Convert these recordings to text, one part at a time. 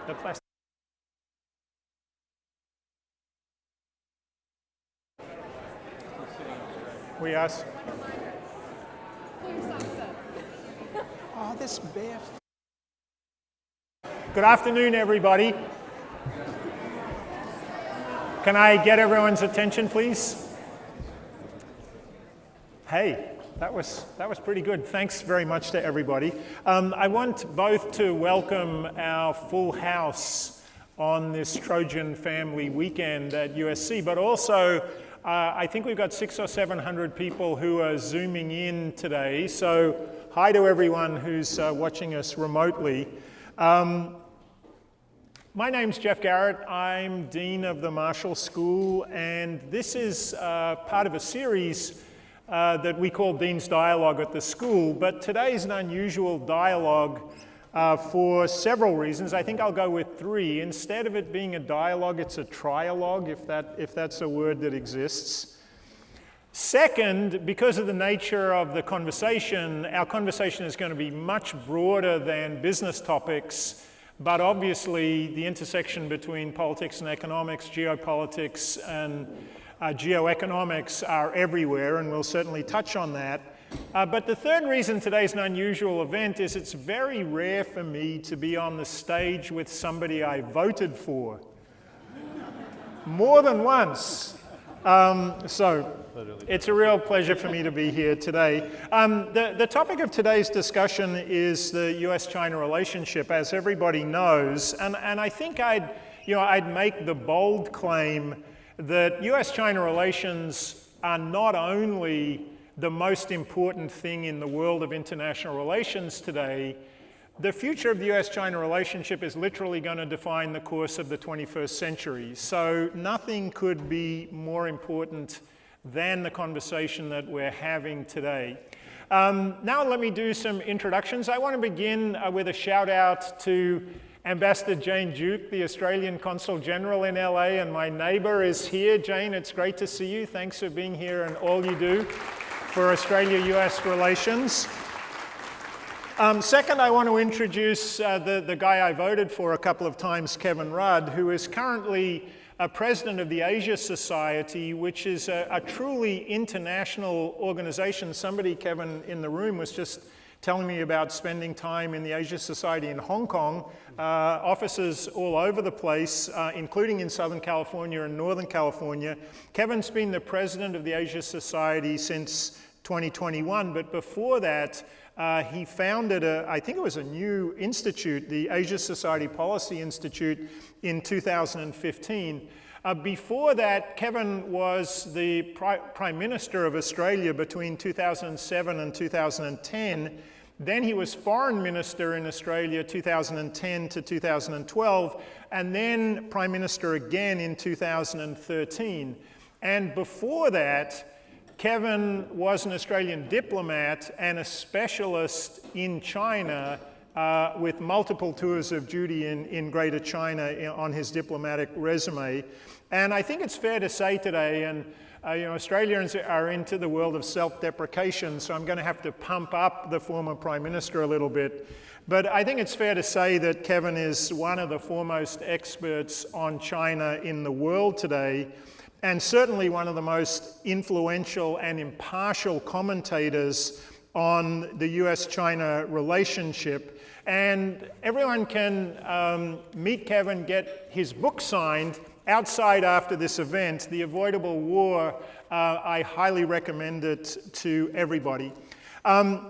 The plastic. We ask. Oh, this bear. Good afternoon, everybody. Can I get everyone's attention, please? Hey, that was pretty good. Thanks very much to everybody. I want both to welcome our full house on this Trojan Family Weekend at USC, but also I think we've got 600 or 700 people who are Zooming in today. So hi to everyone who's watching us remotely. My name's Geoff Garrett. I'm Dean of the Marshall School, and this is part of a series that we call Dean's Dialogue at the school. But today's an unusual dialogue for several reasons. I think I'll go with three. Instead of it being a dialogue, it's a trialogue, if that's a word that exists. Second, because of the nature of the conversation, our conversation is going to be much broader than business topics, but obviously the intersection between politics and economics, geopolitics and geoeconomics are everywhere, and we'll certainly touch on that. But the third reason today's an unusual event is it's very rare for me to be on the stage with somebody I voted for. More than once. So it's a real pleasure for me to be here today. The topic of today's discussion is the US-China relationship, as everybody knows. And I think I'd make the bold claim that US-China relations are not only the most important thing in the world of international relations today. The future of the US-China relationship is literally going to define the course of the 21st century. So nothing could be more important than the conversation that we're having today. Now let me do some introductions. I want to begin with a shout out to Ambassador Jane Duke, the Australian Consul General in LA, and my neighbor is here. Jane, it's great to see you. Thanks for being here and all you do for Australia-US relations. Second, I want to introduce the guy I voted for a couple of times, Kevin Rudd, who is currently president of the Asia Society, which is a truly international organization. Somebody, Kevin, in the room was just telling me about spending time in the Asia Society in Hong Kong, offices all over the place, including in Southern California and Northern California. Kevin's been the president of the Asia Society since 2021, but before that, he founded I think it was a new institute, the Asia Society Policy Institute, in 2015. Before that, Kevin was the Prime Minister of Australia between 2007 and 2010. Then he was Foreign Minister in Australia 2010 to 2012, and then Prime Minister again in 2013. And before that, Kevin was an Australian diplomat and a specialist in China with multiple tours of duty in Greater China on his diplomatic resume. And I think it's fair to say today, and Australians are into the world of self-deprecation, so I'm going to have to pump up the former Prime Minister a little bit. But I think it's fair to say that Kevin is one of the foremost experts on China in the world today, and certainly one of the most influential and impartial commentators on the US-China relationship. And everyone can meet Kevin, get his book signed outside after this event, The Avoidable War. I highly recommend it to everybody. Kevin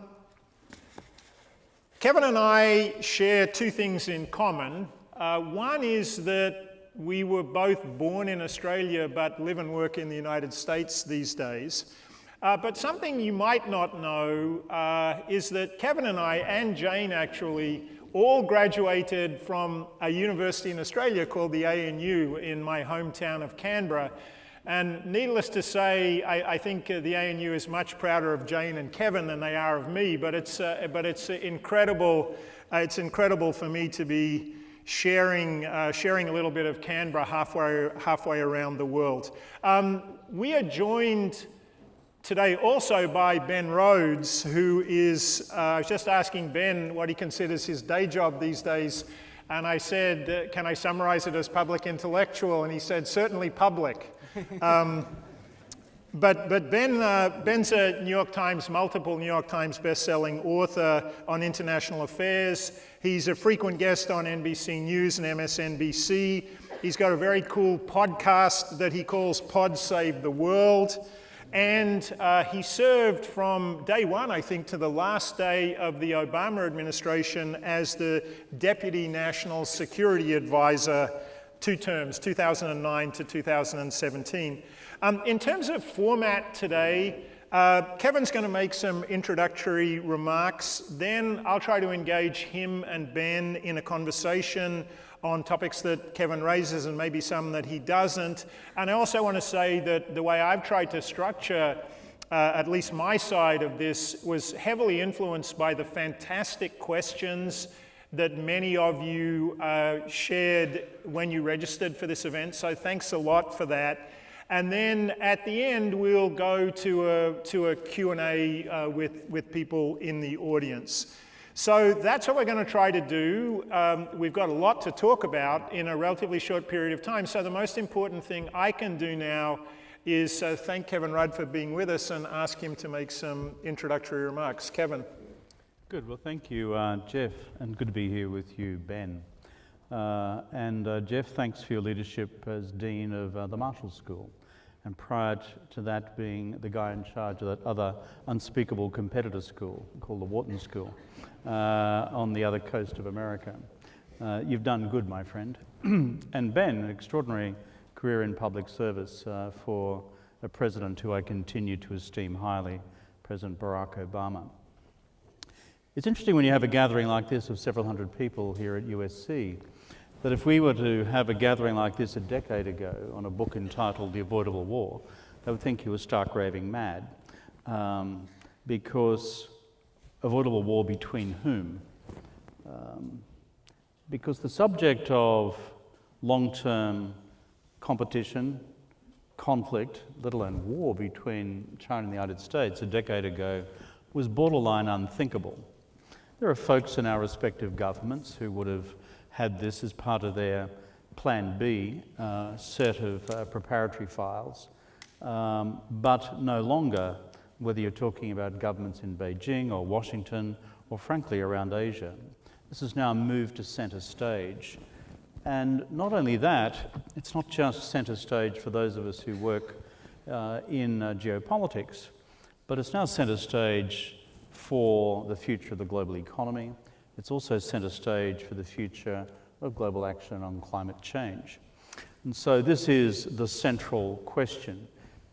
and I share two things in common. One is that we were both born in Australia but live and work in the United States these days. But something you might not know is that Kevin and I, and Jane actually, all graduated from a university in Australia called the ANU in my hometown of Canberra. And needless to say, I think the ANU is much prouder of Jane and Kevin than they are of me, but it's incredible. It's incredible for me to be sharing a little bit of Canberra halfway around the world. We are joined today also by Ben Rhodes, who is, I was just asking Ben what he considers his day job these days, And I said, can I summarize it as public intellectual? And he said, certainly public. But Ben's a multiple New York Times best-selling author on international affairs. He's a frequent guest on NBC News and MSNBC. He's got a very cool podcast that he calls Pod Save the World. And he served from day one, I think, to the last day of the Obama administration as the Deputy National Security Advisor, 2 terms, 2009 to 2017. In terms of format today, Kevin's going to make some introductory remarks. Then I'll try to engage him and Ben in a conversation on topics that Kevin raises and maybe some that he doesn't. And I also want to say that the way I've tried to structure at least my side of this was heavily influenced by the fantastic questions that many of you shared when you registered for this event. So thanks a lot for that. And then at the end, we'll go to a Q&A with people in the audience. So that's what we're going to try to do. We've got a lot to talk about in a relatively short period of time. So the most important thing I can do now is thank Kevin Rudd for being with us and ask him to make some introductory remarks. Kevin. Good. Well, thank you, Geoff, and good to be here with you, Ben. Geoff, thanks for your leadership as Dean of the Marshall School, and prior to that being the guy in charge of that other unspeakable competitor school called the Wharton School on the other coast of America. You've done good, my friend. And Ben, an extraordinary career in public service for a president who I continue to esteem highly, President Barack Obama. It's interesting when you have a gathering like this of several hundred people here at USC, that if we were to have a gathering like this a decade ago on a book entitled The Avoidable War, they would think you were stark raving mad. Because avoidable war between whom? Because the subject of long-term competition, conflict, let alone war between China and the United States a decade ago was borderline unthinkable. There are folks in our respective governments who would have had this as part of their Plan B set of preparatory files, but no longer, whether you're talking about governments in Beijing or Washington or frankly around Asia. This has now moved to centre stage. And not only that, it's not just centre stage for those of us who work in geopolitics, but it's now centre stage for the future of the global economy. It's also centre stage for the future of global action on climate change. And so this is the central question.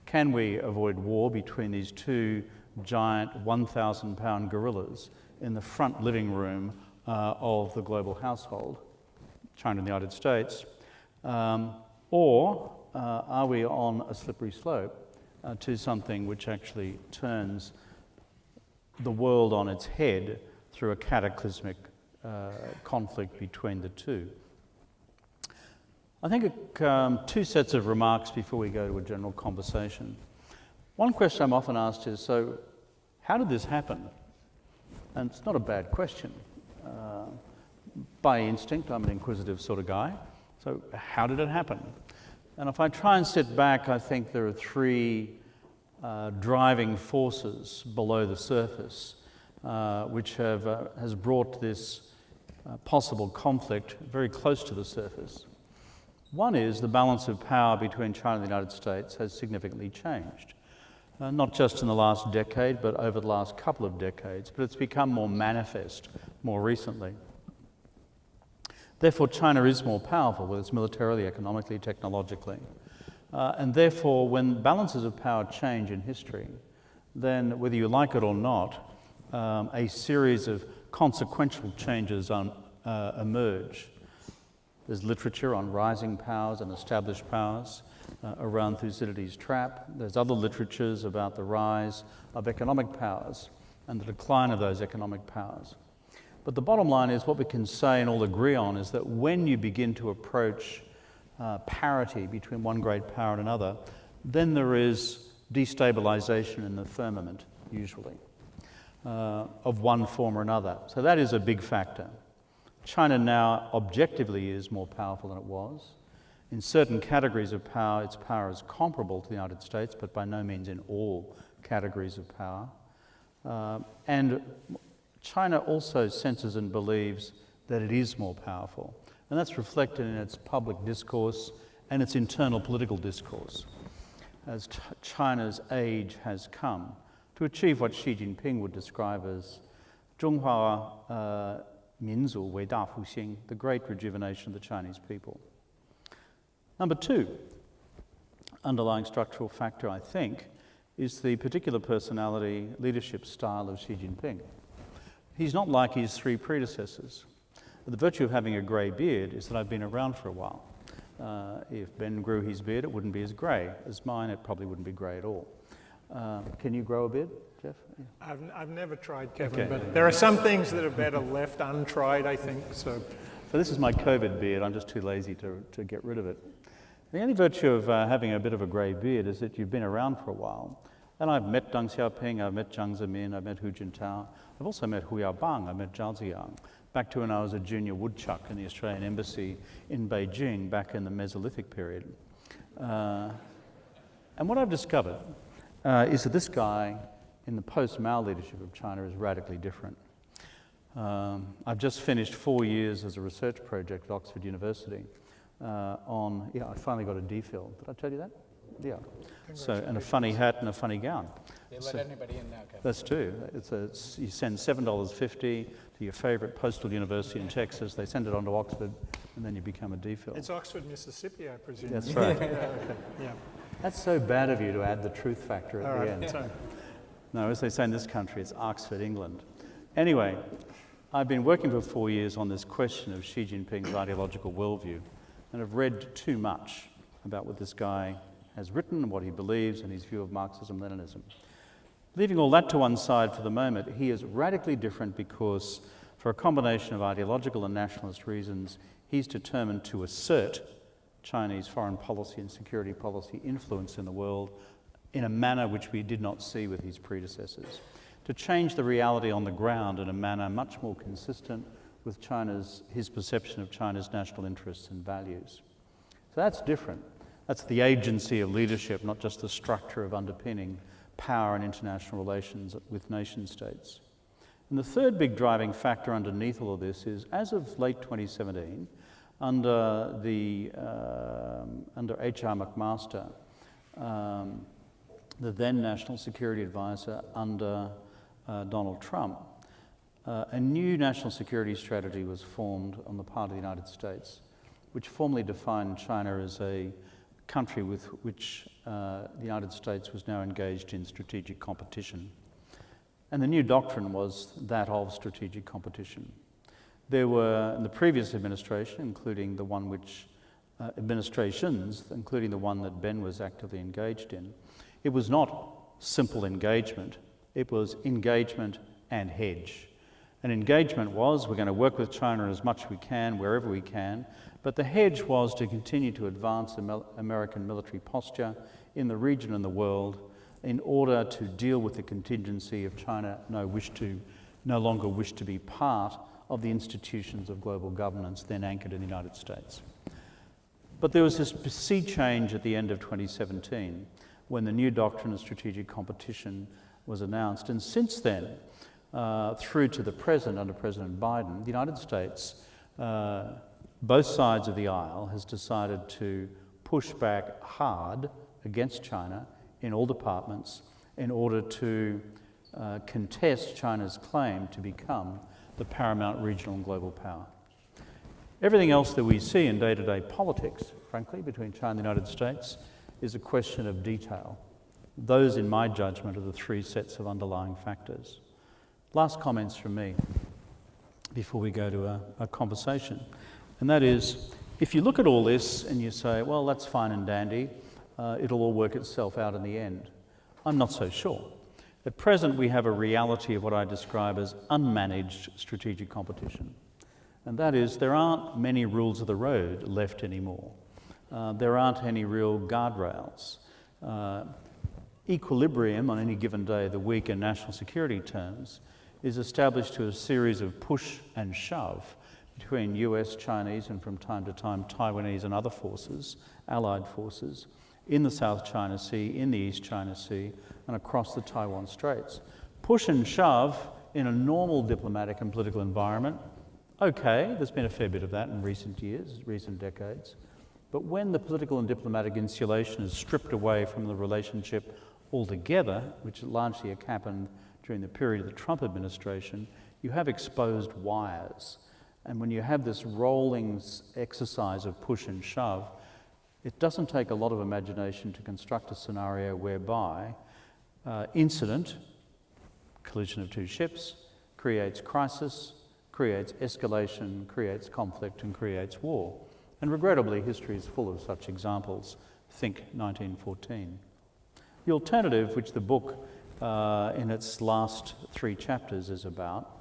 Can we avoid war between these two giant 1,000-pound gorillas in the front living room of the global household, China and the United States? Or are we on a slippery slope to something which actually turns the world on its head through a cataclysmic conflict between the two? I think two sets of remarks before we go to a general conversation. One question I'm often asked is, so how did this happen? And it's not a bad question. By instinct, I'm an inquisitive sort of guy. So how did it happen? And if I try and sit back, I think there are three driving forces below the surface which has brought this possible conflict very close to the surface. One is the balance of power between China and the United States has significantly changed. Not just in the last decade, but over the last couple of decades, but it's become more manifest more recently. Therefore, China is more powerful, whether it's militarily, economically, technologically. And therefore, when balances of power change in history, then whether you like it or not, a series of consequential changes emerge. There's literature on rising powers and established powers around Thucydides' trap. There's other literatures about the rise of economic powers and the decline of those economic powers. But the bottom line is what we can say and all agree on is that when you begin to approach parity between one great power and another, then there is destabilization in the firmament, usually, of one form or another. So that is a big factor. China now objectively is more powerful than it was. In certain categories of power, its power is comparable to the United States, but by no means in all categories of power. And China also senses and believes that it is more powerful. And that's reflected in its public discourse and its internal political discourse. As China's age has come to achieve what Xi Jinping would describe as 中华民族伟大复兴, the great rejuvenation of the Chinese people. Number two, underlying structural factor, I think, is the particular personality, leadership style of Xi Jinping. He's not like his three predecessors. The virtue of having a grey beard is that I've been around for a while. If Ben grew his beard, it wouldn't be as grey as mine. It probably wouldn't be grey at all. Can you grow a beard, Jeff? Yeah. I've never tried, Kevin, but there are some things that are better left untried, I think. So this is my COVID beard. I'm just too lazy to get rid of it. The only virtue of having a bit of a grey beard is that you've been around for a while. And I've met Deng Xiaoping, I've met Jiang Zemin, I've met Hu Jintao, I've also met Hu Yaobang, I've met Zhao Ziyang, back to when I was a junior woodchuck in the Australian Embassy in Beijing back in the Mesolithic period. And what I've discovered is that this guy in the post-Mao leadership of China is radically different. I've just finished 4 years as a research project at Oxford University I finally got a DPhil. Did I tell you that? Yeah. So, and a funny hat and a funny gown. They let anybody in now, Kevin. That's true. You send $7.50 to your favourite postal university in Texas, they send it on to Oxford, and then you become a DPhil. It's Oxford, Mississippi, I presume. That's right. Yeah, okay. Yeah. That's so bad of you to add the truth factor at the end. So. No, as they say in this country, it's Oxford, England. Anyway, I've been working for 4 years on this question of Xi Jinping's ideological worldview, and I've read too much about what this guy has written, what he believes, and his view of Marxism-Leninism. Leaving all that to one side for the moment, he is radically different because, for a combination of ideological and nationalist reasons, he's determined to assert Chinese foreign policy and security policy influence in the world in a manner which we did not see with his predecessors, to change the reality on the ground in a manner much more consistent with his perception of China's national interests and values. So that's different. That's the agency of leadership, not just the structure of underpinning power and international relations with nation states. And the third big driving factor underneath all of this is, as of late 2017, under H.R. McMaster, the then National Security Advisor under Donald Trump, a new national security strategy was formed on the part of the United States, which formally defined China as a country with which the United States was now engaged in strategic competition. And the new doctrine was that of strategic competition. There were, in the previous administration, including the one which administrations, including the one that Ben was actively engaged in, it was not simple engagement, it was engagement and hedge. And engagement was, we're going to work with China as much as we can, wherever we can, but the hedge was to continue to advance American military posture in the region and the world in order to deal with the contingency of China no longer wish to be part of the institutions of global governance then anchored in the United States. But there was this sea change at the end of 2017 when the new doctrine of strategic competition was announced. And since then, through to the present, under President Biden, the United States, both sides of the aisle, has decided to push back hard against China in all departments in order to contest China's claim to become the paramount regional and global power. Everything else that we see in day-to-day politics, frankly, between China and the United States, is a question of detail. Those, in my judgment, are the three sets of underlying factors. Last comments from me before we go to a conversation, and that is, if you look at all this and you say, well, that's fine and dandy, it'll all work itself out in the end. I'm not so sure. At present, we have a reality of what I describe as unmanaged strategic competition. And that is, there aren't many rules of the road left anymore. There aren't any real guardrails. Equilibrium on any given day of the week in national security terms is established to a series of push and shove between US, Chinese, and from time to time Taiwanese and other forces, allied forces, in the South China Sea, in the East China Sea, and across the Taiwan Straits. Push and shove in a normal diplomatic and political environment, okay, there's been a fair bit of that in recent years, recent decades. But when the political and diplomatic insulation is stripped away from the relationship altogether, which largely happened during the period of the Trump administration, you have exposed wires. And when you have this rolling exercise of push and shove, it doesn't take a lot of imagination to construct a scenario whereby incident, collision of two ships, creates crisis, creates escalation, creates conflict, and creates war. And regrettably, history is full of such examples. Think 1914. The alternative, which the book in its last 3 chapters is about,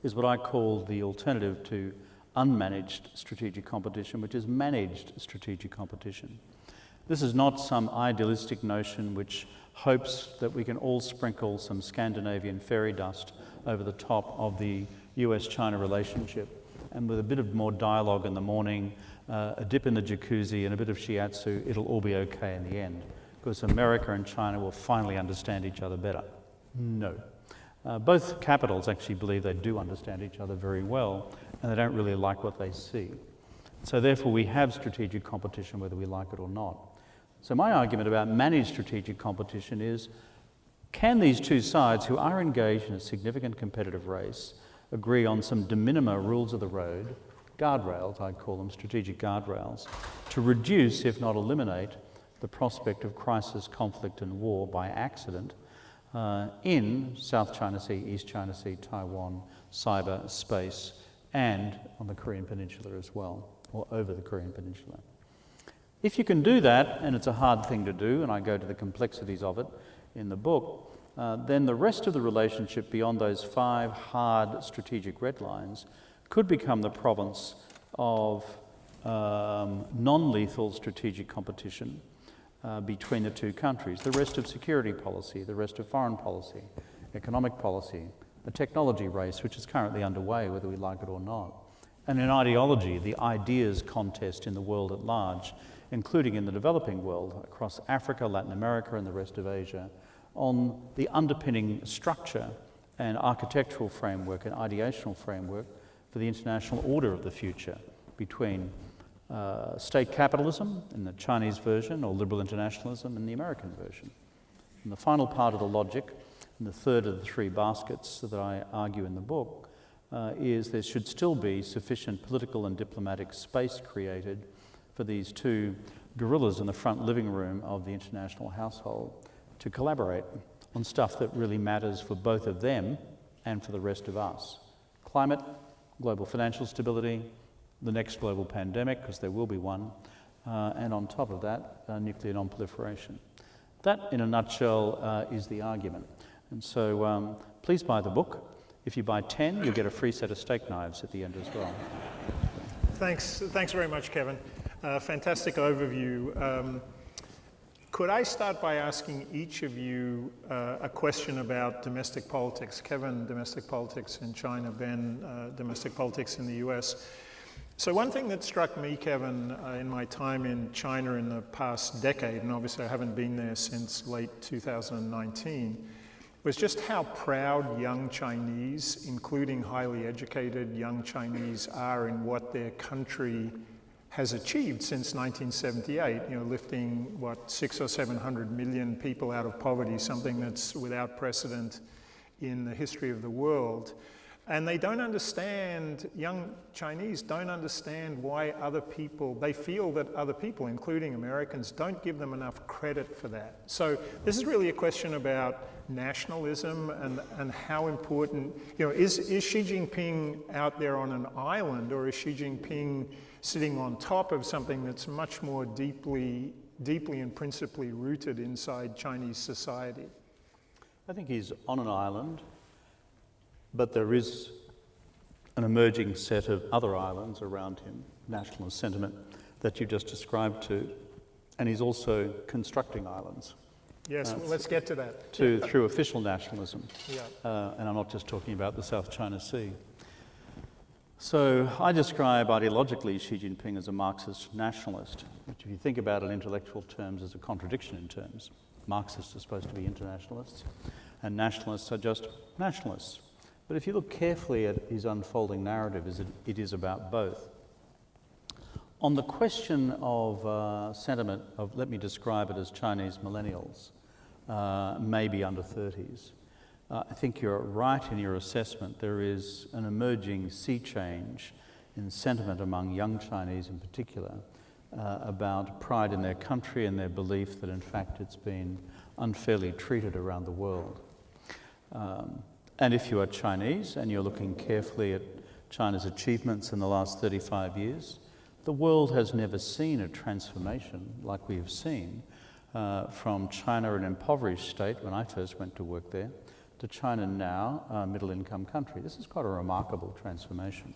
is what I call the alternative to unmanaged strategic competition, which is managed strategic competition. This is not some idealistic notion which hopes that we can all sprinkle some Scandinavian fairy dust over the top of the US-China relationship, and with a bit of more dialogue in the morning, a dip in the jacuzzi and a bit of shiatsu, it'll all be okay in the end, because America and China will finally understand each other better. No. Both capitals actually believe they do understand each other very well, and they don't really like what they see. So therefore we have strategic competition whether we like it or not. So my argument about managed strategic competition is, can these two sides who are engaged in a significant competitive race agree on some de minimis rules of the road, guardrails, I'd call them, strategic guardrails, to reduce, if not eliminate, the prospect of crisis, conflict and war by accident in South China Sea, East China Sea, Taiwan, cyberspace, and on the Korean Peninsula as well, or over the Korean Peninsula. If you can do that, and it's a hard thing to do, and I go to the complexities of it in the book, then the rest of the relationship beyond those 5 hard strategic red lines could become the province of non-lethal strategic competition between the two countries. The rest of security policy, the rest of foreign policy, economic policy, the technology race, which is currently underway, whether we like it or not, and in ideology, the ideas contest in the world at large, including in the developing world, across Africa, Latin America, and the rest of Asia, on the underpinning structure and architectural framework and ideational framework for the international order of the future between state capitalism in the Chinese version, or liberal internationalism in the American version. And the final part of the logic, and the third of the 3 baskets that I argue in the book, is there should still be sufficient political and diplomatic space created for these two gorillas in the front living room of the international household to collaborate on stuff that really matters for both of them and for the rest of us. Climate, global financial stability, the next global pandemic, because there will be one, and on top of that, nuclear non-proliferation. That, in a nutshell, is the argument. And so please buy the book. If you buy 10, you'll get a free set of steak knives at the end as well. Thanks very much, Kevin. Fantastic overview. Could I start by asking each of you a question about domestic politics? Kevin, domestic politics in China, Ben, domestic politics in the US. So one thing that struck me, Kevin, in my time in China in the past decade, and obviously I haven't been there since late 2019, was just how proud young Chinese, including highly educated young Chinese, are in what their country has achieved since 1978, lifting, 600 or 700 million people out of poverty, something that's without precedent in the history of the world. And they don't understand, young Chinese don't understand why they feel that other people, including Americans, don't give them enough credit for that. So this is really a question about nationalism and how important, is Xi Jinping out there on an island, or is Xi Jinping sitting on top of something that's much more deeply and principally rooted inside Chinese society? I think he's on an island, but there is an emerging set of other islands around him, nationalist sentiment that you just described to, and he's also constructing islands. Yes, well, let's get to that. Through official nationalism, Yeah. and I'm not just talking about the South China Sea. So I describe ideologically Xi Jinping as a Marxist nationalist, which if you think about it in intellectual terms is a contradiction in terms. Marxists are supposed to be internationalists, and nationalists are just nationalists. But if you look carefully at his unfolding narrative, it is about both. On the question of sentiment of, let me describe it as Chinese millennials, maybe under 30s, I think you're right in your assessment. There is an emerging sea change in sentiment among young Chinese in particular about pride in their country and their belief that in fact it's been unfairly treated around the world. And if you are Chinese and you're looking carefully at China's achievements in the last 35 years, the world has never seen a transformation like we have seen from China, an impoverished state when I first went to work there, to China now, a middle-income country. This is quite a remarkable transformation.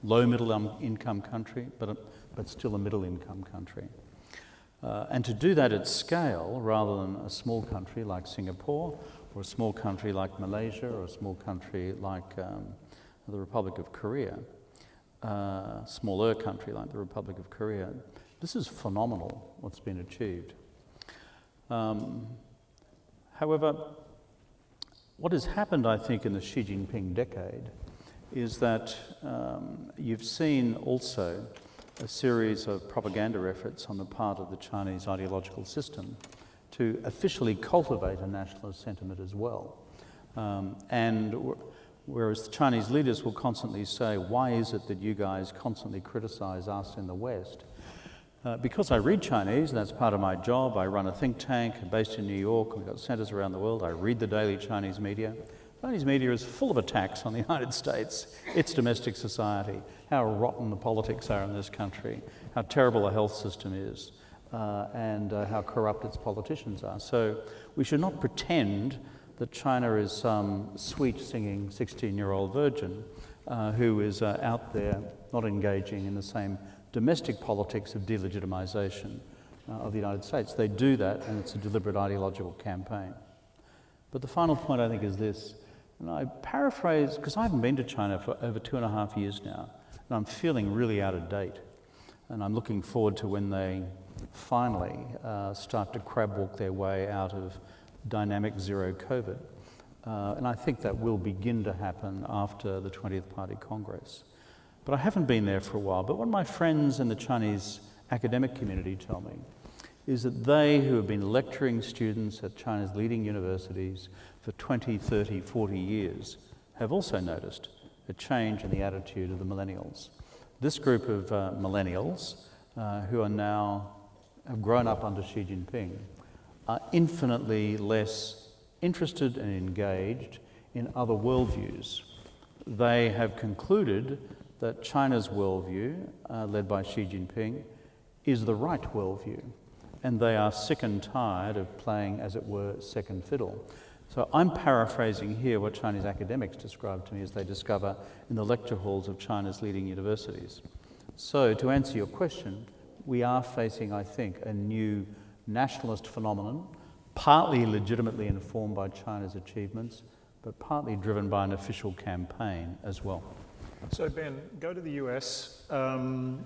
Low middle-income country, but still a middle-income country. And to do that at scale, rather than a small country like Singapore, or a small country like Malaysia, or a small country like the Republic of Korea, smaller country like the Republic of Korea, this is phenomenal, what's been achieved. However, what has happened, I think, in the Xi Jinping decade is that you've seen also a series of propaganda efforts on the part of the Chinese ideological system to officially cultivate a nationalist sentiment as well. Whereas the Chinese leaders will constantly say, why is it that you guys constantly criticize us in the West? Because I read Chinese, and that's part of my job. I run a think tank based in New York. We've got centers around the world. I read the daily Chinese media. Chinese media is full of attacks on the United States, its domestic society, how rotten the politics are in this country, how terrible the health system is, and how corrupt its politicians are. So we should not pretend that China is some sweet-singing 16-year-old virgin who is out there not engaging in the same domestic politics of delegitimization of the United States. They do that, and it's a deliberate ideological campaign. But the final point, I think, is this, and I paraphrase, because I haven't been to China for over 2.5 years now, and I'm feeling really out of date, and I'm looking forward to when they finally start to crab walk their way out of dynamic zero COVID. And I think that will begin to happen after the 20th Party Congress. But I haven't been there for a while. But what my friends in the Chinese academic community tell me is that they, who have been lecturing students at China's leading universities for 20, 30, 40 years, have also noticed a change in the attitude of the millennials. This group of millennials who are now, have grown up under Xi Jinping, are infinitely less interested and engaged in other worldviews. They have concluded that China's worldview, led by Xi Jinping, is the right worldview, and they are sick and tired of playing, as it were, second fiddle. So I'm paraphrasing here what Chinese academics describe to me as they discover in the lecture halls of China's leading universities. So to answer your question, we are facing, I think, a new nationalist phenomenon, partly legitimately informed by China's achievements, but partly driven by an official campaign as well. So Ben, go to the US. I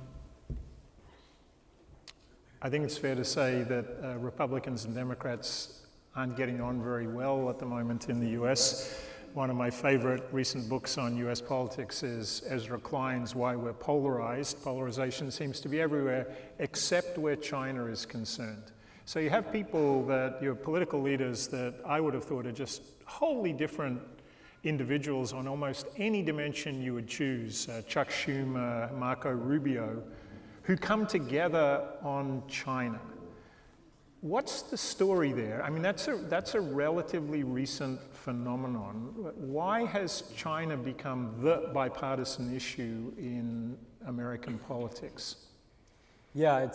think it's fair to say that Republicans and Democrats aren't getting on very well at the moment in the US. One of my favorite recent books on US politics is Ezra Klein's Why We're Polarized. Polarization seems to be everywhere except where China is concerned. So you have people that, your political leaders that I would have thought are just wholly different individuals on almost any dimension you would choose, Chuck Schumer, Marco Rubio, who come together on China. What's the story there? I mean, that's a relatively recent phenomenon. Why has China become the bipartisan issue in American politics? Yeah,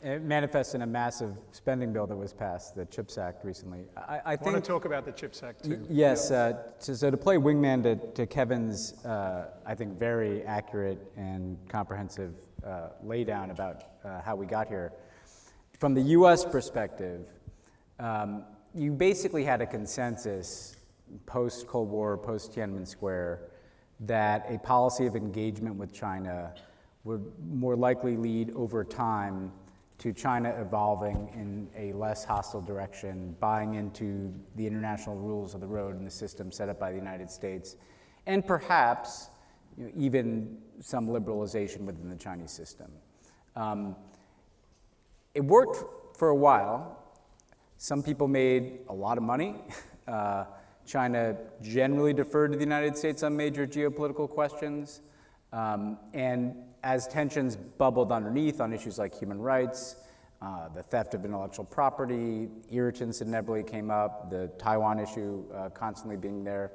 it manifests in a massive spending bill that was passed, the CHIPS Act recently. I think, want to talk about the CHIPS Act too. Yes, so to play wingman to Kevin's, I think, very accurate and comprehensive laydown about how we got here. From the US perspective, you basically had a consensus post-Cold War, post-Tiananmen Square, that a policy of engagement with China would more likely lead over time to China evolving in a less hostile direction, buying into the international rules of the road and the system set up by the United States, and perhaps even some liberalization within the Chinese system. It worked for a while. Some people made a lot of money. China generally deferred to the United States on major geopolitical questions. And as tensions bubbled underneath on issues like human rights, the theft of intellectual property, irritants inevitably came up, the Taiwan issue constantly being there,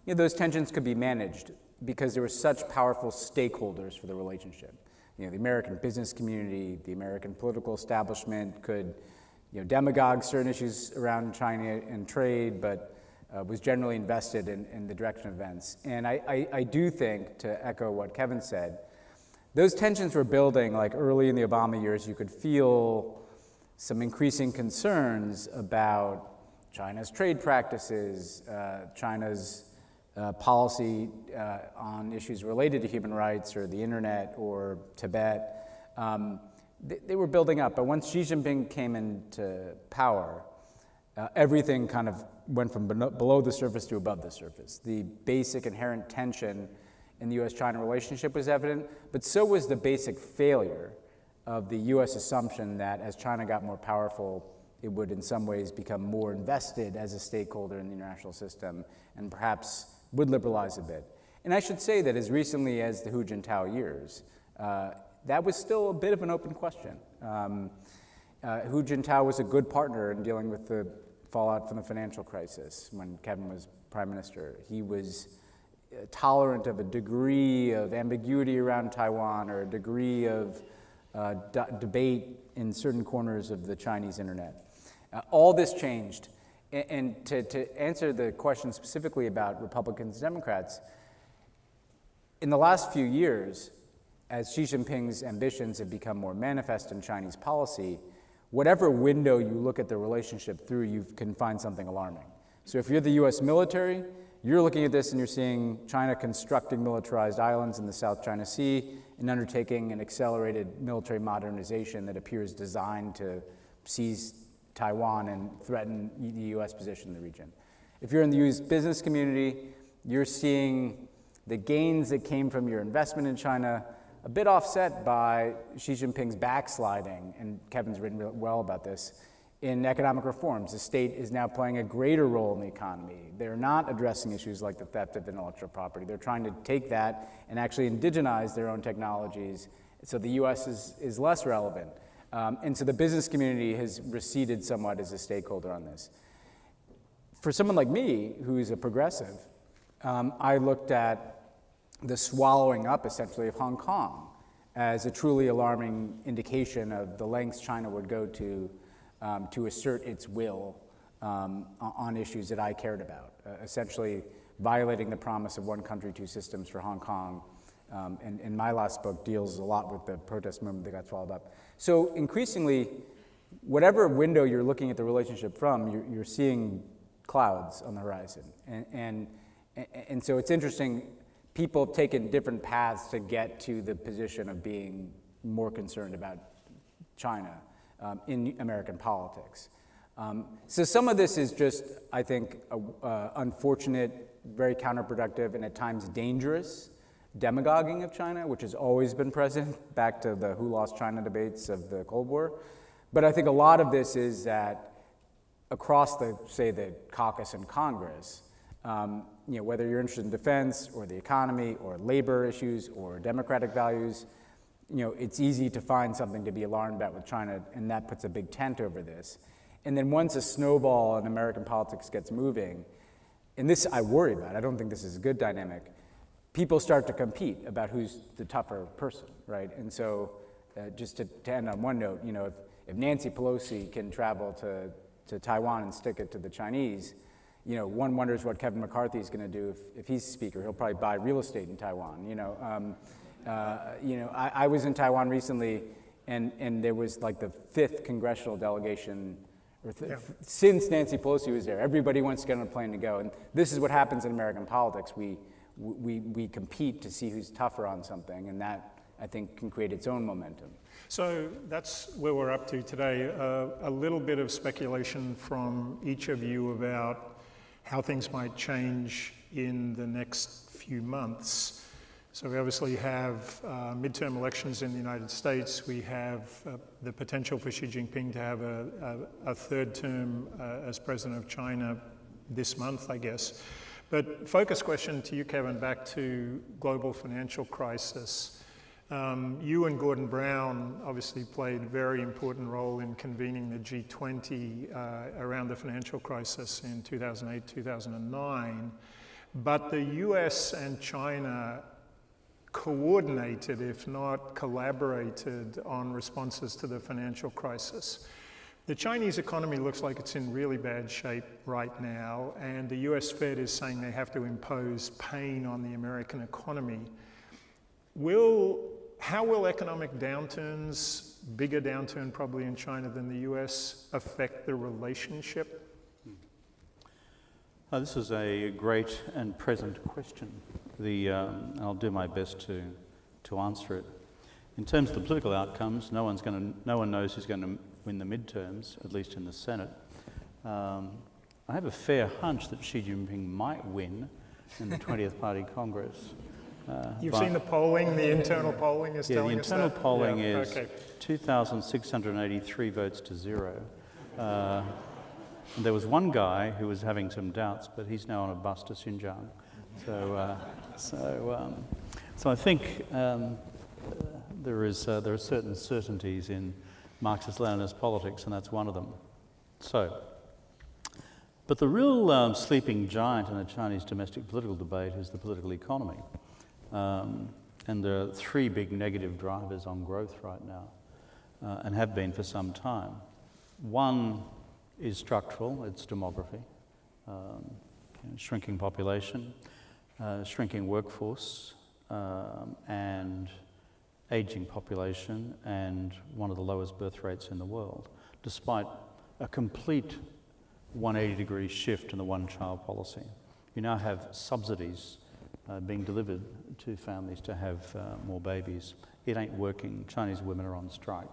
those tensions could be managed because there were such powerful stakeholders for the relationship. The American business community, the American political establishment could demagogue certain issues around China and trade, but was generally invested in the direction of events. And I do think, to echo what Kevin said, those tensions were building. Like early in the Obama years, you could feel some increasing concerns about China's trade practices, China's policy on issues related to human rights or the internet or Tibet. They were building up, but once Xi Jinping came into power, everything kind of went from below the surface to above the surface. The basic inherent tension in the U.S.-China relationship was evident, but so was the basic failure of the U.S. assumption that as China got more powerful, it would in some ways become more invested as a stakeholder in the international system and perhaps would liberalize a bit. And I should say that as recently as the Hu Jintao years, that was still a bit of an open question. Hu Jintao was a good partner in dealing with the fallout from the financial crisis when Kevin was prime minister. He was tolerant of a degree of ambiguity around Taiwan or a degree of debate in certain corners of the Chinese internet. All this changed. And to answer the question specifically about Republicans and Democrats, in the last few years, as Xi Jinping's ambitions have become more manifest in Chinese policy, whatever window you look at the relationship through, you can find something alarming. So if you're the US military, you're looking at this and you're seeing China constructing militarized islands in the South China Sea and undertaking an accelerated military modernization that appears designed to seize Taiwan and threaten the US position in the region. If you're in the US business community, you're seeing the gains that came from your investment in China a bit offset by Xi Jinping's backsliding, and Kevin's written well about this, in economic reforms. The state is now playing a greater role in the economy. They're not addressing issues like the theft of intellectual property. They're trying to take that and actually indigenize their own technologies, so the US is less relevant. And so the business community has receded somewhat as a stakeholder on this. For someone like me, who's a progressive, I looked at the swallowing up, essentially, of Hong Kong as a truly alarming indication of the lengths China would go to assert its will on issues that I cared about, essentially violating the promise of one country, two systems for Hong Kong. And my last book deals a lot with the protest movement that got swallowed up. So increasingly, whatever window you're looking at the relationship from, you're seeing clouds on the horizon. And so it's interesting. People have taken different paths to get to the position of being more concerned about China in American politics. So some of this is just, I think, unfortunate, very counterproductive, and at times dangerous demagoguing of China, which has always been present, back to the who lost China debates of the Cold War. But I think a lot of this is that across the caucus and Congress, whether you're interested in defense or the economy or labor issues or democratic values, it's easy to find something to be alarmed about with China, and that puts a big tent over this. And then once a snowball in American politics gets moving, and this I worry about, I don't think this is a good dynamic, people start to compete about who's the tougher person, right? And so just to end on one note, if Nancy Pelosi can travel to Taiwan and stick it to the Chinese, one wonders what Kevin McCarthy is going to do if he's speaker. He'll probably buy real estate in Taiwan. I was in Taiwan recently, and there was like the 5th congressional delegation since Nancy Pelosi was there. Everybody wants to get on a plane to go, and this is what happens in American politics. We we compete to see who's tougher on something, and that, I think, can create its own momentum. So that's where we're up to today. A little bit of speculation from each of you about how things might change in the next few months. So we obviously have midterm elections in the United States. We have the potential for Xi Jinping to have a third term as president of China this month, I guess. But focus question to you, Kevin, back to global financial crisis. You and Gordon Brown obviously played a very important role in convening the G20 around the financial crisis in 2008, 2009. But the US and China coordinated, if not collaborated, on responses to the financial crisis. The Chinese economy looks like it's in really bad shape right now, and the US Fed is saying they have to impose pain on the American economy. How will economic downturns, bigger downturn probably in China than the US, affect the relationship? This is a great and present question. I'll do my best to answer it. In terms of the political outcomes, no one knows who's going to win the midterms, at least in the Senate. I have a fair hunch that Xi Jinping might win in the 20th Party Congress. You've seen the polling, the internal polling is telling us that? the internal polling is 2,683 votes to 0. And there was one guy who was having some doubts, but he's now on a bus to Xinjiang. So I think there are certain certainties in Marxist-Leninist politics, and that's one of them. But the real sleeping giant in the Chinese domestic political debate is the political economy. And there are three big negative drivers on growth right now, and have been for some time. One is structural, it's demography, shrinking population, shrinking workforce, and aging population, and one of the lowest birth rates in the world, despite a complete 180-degree shift in the one-child policy. You now have subsidies being delivered to families to have more babies. It ain't working. Chinese women are on strike.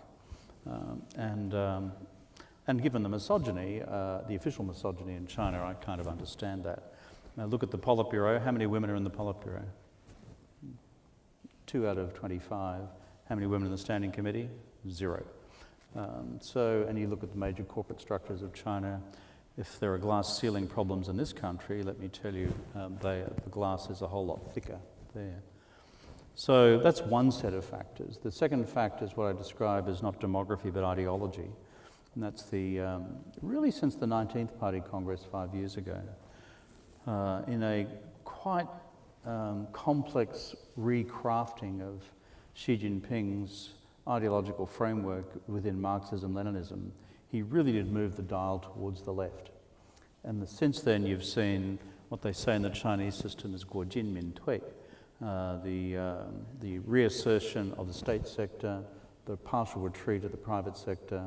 And given the misogyny, the official misogyny in China, I kind of understand that. Now look at the Politburo. How many women are in the Politburo? 2 out of 25. How many women in the Standing Committee? 0. And you look at the major corporate structures of China. If there are glass ceiling problems in this country, let me tell you, the glass is a whole lot thicker there. So that's one set of factors. The second factor is what I describe as not demography but ideology. And that's really since the 19th Party Congress 5 years ago, in a quite complex recrafting of Xi Jinping's ideological framework within Marxism-Leninism, he really did move the dial towards the left. And since then you've seen what they say in the Chinese system as guojin min tui, the reassertion of the state sector, the partial retreat of the private sector.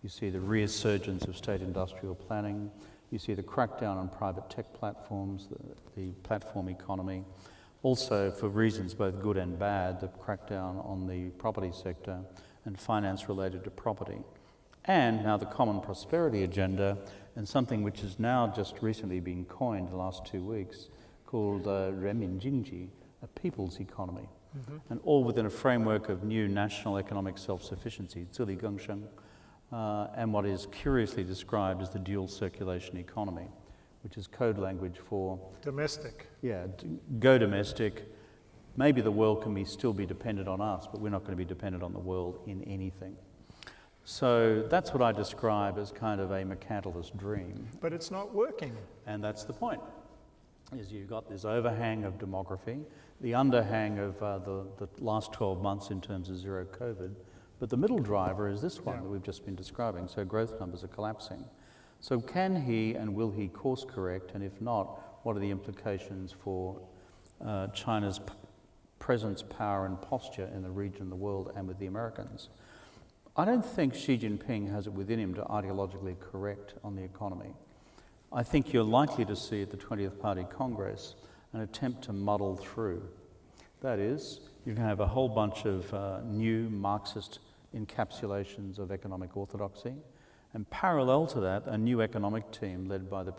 You see the resurgence of state industrial planning. You see the crackdown on private tech platforms, the platform economy. Also, for reasons both good and bad, the crackdown on the property sector and finance related to property. And now the common prosperity agenda, and something which has now just recently been coined the last 2 weeks, called Renmin Jingji, a people's economy. Mm-hmm. And all within a framework of new national economic self-sufficiency, Zili Gengsheng, and what is curiously described as the dual circulation economy, which is code language for... Domestic. Yeah, go domestic. Maybe the world can still be dependent on us, but we're not going to be dependent on the world in anything. So that's what I describe as kind of a mercantilist dream. But it's not working. And that's the point, is you've got this overhang of demography, the underhang of the last 12 months in terms of zero COVID, but the middle driver is this one that we've just been describing, so growth numbers are collapsing. So can he and will he course correct, and if not, what are the implications for China's presence, power and posture in the region, the world, and with the Americans? I don't think Xi Jinping has it within him to ideologically correct on the economy. I think you're likely to see at the 20th Party Congress and attempt to muddle through. That is, you can have a whole bunch of new Marxist encapsulations of economic orthodoxy, and parallel to that, a new economic team led by the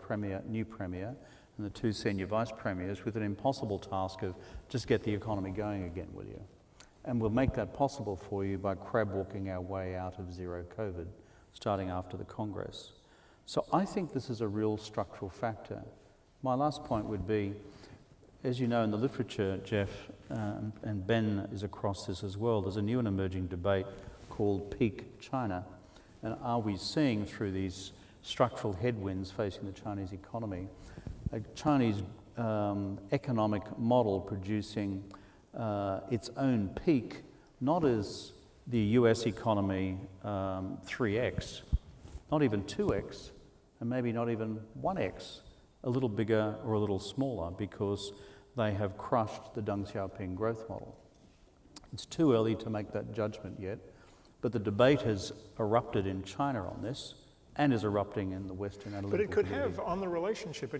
new premier, and the two senior vice premiers with an impossible task of just get the economy going again, will you? And we'll make that possible for you by crab walking our way out of zero COVID, starting after the Congress. So I think this is a real structural factor. My last point would be, as you know in the literature, Geoff, and Ben is across this as well, there's a new and emerging debate called peak China. And are we seeing through these structural headwinds facing the Chinese economy, a Chinese economic model producing its own peak, not as the US economy 3x, not even 2x, and maybe not even 1x, a little bigger or a little smaller, because they have crushed the Deng Xiaoping growth model. It's too early to make that judgment yet, but the debate has erupted in China on this and is erupting in the Western analytical But it could community. have, on the relationship,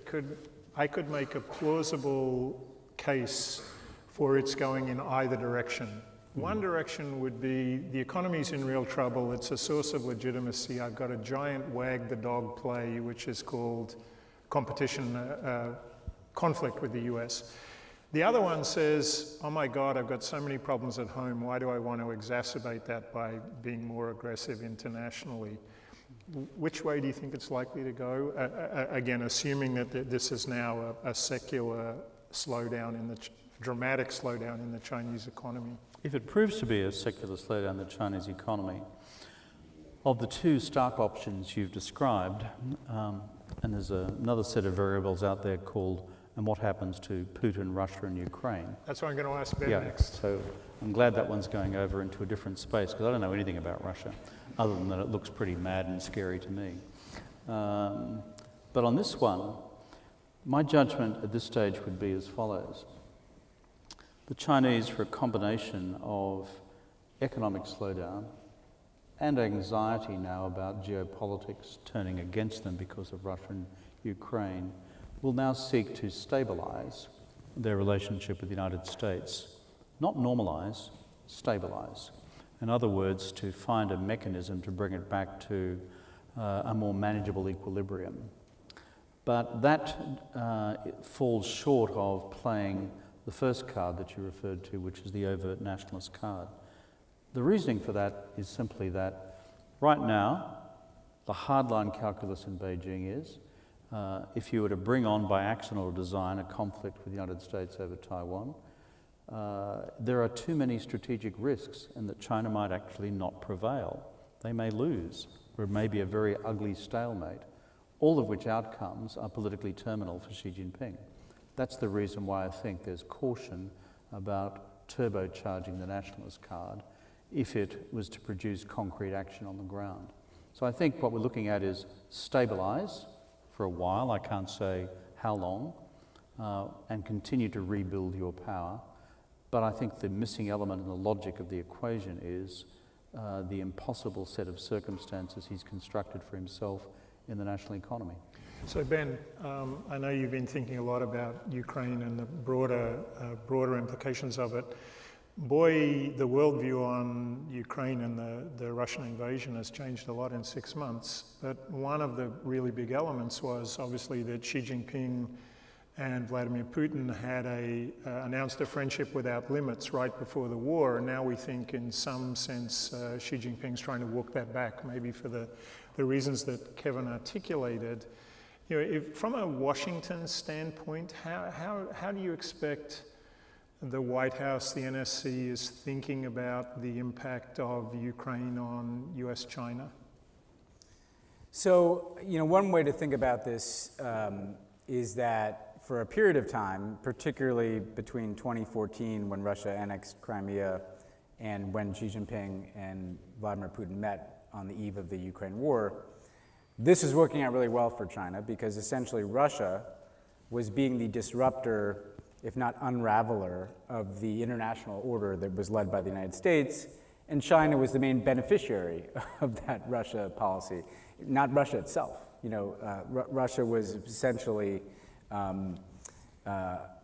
I could make a plausible case for its going in either direction. One direction would be the economy's in real trouble, it's a source of legitimacy. I've got a giant wag the dog play, which is called competition, conflict with the US. The other one says, oh my God, I've got so many problems at home, why do I want to exacerbate that by being more aggressive internationally? Which way do you think it's likely to go? Again, assuming that this is now a secular slowdown, dramatic slowdown in the Chinese economy. If it proves to be a secular slowdown in the Chinese economy, of the two stark options you've described, and there's another set of variables out there called, and what happens to Putin, Russia and Ukraine. That's what I'm going to ask Ben next. So I'm glad that one's going over into a different space, because I don't know anything about Russia, other than that it looks pretty mad and scary to me. But on this one, my judgment at this stage would be as follows. The Chinese, for a combination of economic slowdown and anxiety now about geopolitics turning against them because of Russia and Ukraine, will now seek to stabilize their relationship with the United States. Not normalize, stabilize. In other words, to find a mechanism to bring it back to a more manageable equilibrium. But that falls short of playing the first card that you referred to, which is the overt nationalist card. The reasoning for that is simply that right now, the hardline calculus in Beijing is if you were to bring on by accident or design a conflict with the United States over Taiwan, there are too many strategic risks and that China might actually not prevail. They may lose, or it may be a very ugly stalemate, all of which outcomes are politically terminal for Xi Jinping. That's the reason why I think there's caution about turbocharging the nationalist card if it was to produce concrete action on the ground. So I think what we're looking at is stabilize for a while, I can't say how long, and continue to rebuild your power. But I think the missing element in the logic of the equation is the impossible set of circumstances he's constructed for himself in the national economy. So Ben, I know you've been thinking a lot about Ukraine and the broader implications of it. Boy, the worldview on Ukraine and the Russian invasion has changed a lot in 6 months. But one of the really big elements was obviously that Xi Jinping and Vladimir Putin had announced a friendship without limits right before the war. And now we think in some sense Xi Jinping's trying to walk that back, maybe for the reasons that Kevin articulated. You know, from a Washington standpoint, how do you expect the White House, the NSC, is thinking about the impact of Ukraine on US-China? So, you know, one way to think about this is that for a period of time, particularly between 2014 when Russia annexed Crimea and when Xi Jinping and Vladimir Putin met on the eve of the Ukraine war, this is working out really well for China because essentially Russia was being the disruptor, if not unraveler, of the international order that was led by the United States, and China was the main beneficiary of that Russia policy, not Russia itself. You know, Russia was essentially